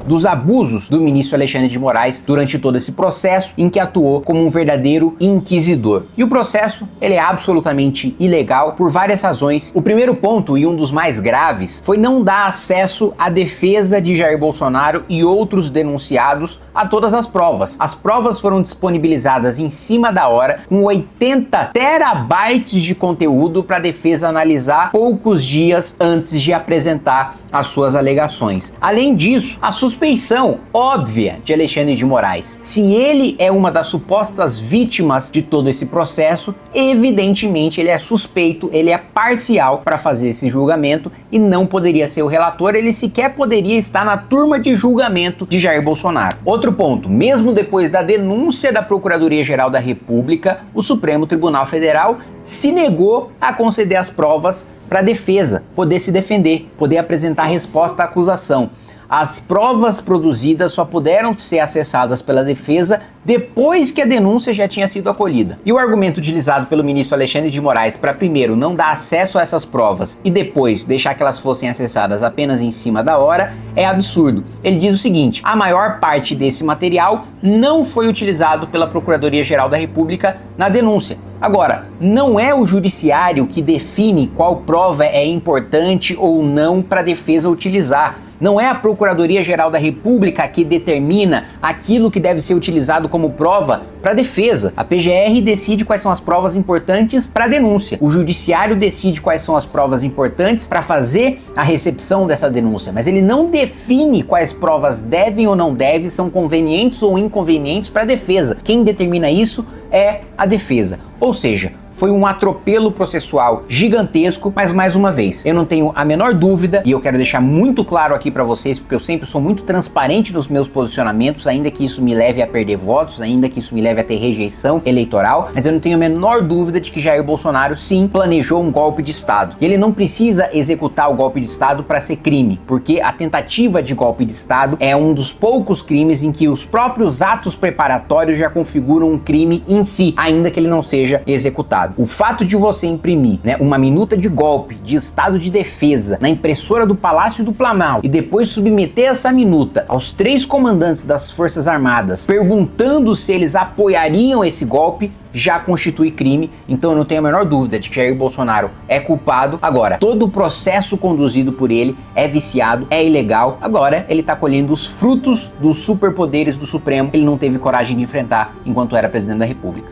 dos abusos do ministro Alexandre de Moraes durante todo esse processo, em que atuou como um verdadeiro inquisidor. E o processo, ele é absolutamente ilegal por várias razões. O primeiro ponto, e um dos mais graves, foi não dar acesso à defesa de Jair Bolsonaro e outros denunciados a todas as provas. As provas foram disponibilizadas em cima da hora, com 80 terabytes de conteúdo para a defesa analisar poucos dias antes de apresentar as suas alegações. Além disso, a suspeição óbvia de Alexandre de Moraes. Se ele é uma das supostas vítimas de todo esse processo, evidentemente ele é suspeito, ele é parcial para fazer esse julgamento e não poderia ser o relator, ele sequer poderia estar na turma de julgamento de Jair Bolsonaro. Outro ponto, mesmo depois da denúncia da Procuradoria-Geral da República, o Supremo Tribunal Federal se negou a conceder as provas para a defesa poder se defender, poder apresentar resposta à acusação. As provas produzidas só puderam ser acessadas pela defesa depois que a denúncia já tinha sido acolhida. E o argumento utilizado pelo ministro Alexandre de Moraes para primeiro não dar acesso a essas provas e depois deixar que elas fossem acessadas apenas em cima da hora é absurdo. Ele diz o seguinte: a maior parte desse material não foi utilizado pela Procuradoria-Geral da República na denúncia. Agora, não é o judiciário que define qual prova é importante ou não para a defesa utilizar. Não é a Procuradoria-Geral da República que determina aquilo que deve ser utilizado como prova para a defesa. A PGR decide quais são as provas importantes para a denúncia. O Judiciário decide quais são as provas importantes para fazer a recepção dessa denúncia. Mas ele não define quais provas devem ou não devem, são convenientes ou inconvenientes para a defesa. Quem determina isso é a defesa. Ou seja, foi um atropelo processual gigantesco, mas mais uma vez, eu não tenho a menor dúvida, e eu quero deixar muito claro aqui para vocês, porque eu sempre sou muito transparente nos meus posicionamentos, ainda que isso me leve a perder votos, ainda que isso me leve a ter rejeição eleitoral, mas eu não tenho a menor dúvida de que Jair Bolsonaro sim planejou um golpe de Estado. E ele não precisa executar o golpe de Estado para ser crime, porque a tentativa de golpe de Estado é um dos poucos crimes em que os próprios atos preparatórios já configuram um crime em si, ainda que ele não seja executado. O fato de você imprimir, uma minuta de golpe de estado de defesa na impressora do Palácio do Planalto e depois submeter essa minuta aos 3 comandantes das Forças Armadas perguntando se eles apoiariam esse golpe já constitui crime, então eu não tenho a menor dúvida de que Jair Bolsonaro é culpado. Agora, todo o processo conduzido por ele é viciado, é ilegal. Agora, ele tá colhendo os frutos dos superpoderes do Supremo que ele não teve coragem de enfrentar enquanto era presidente da República.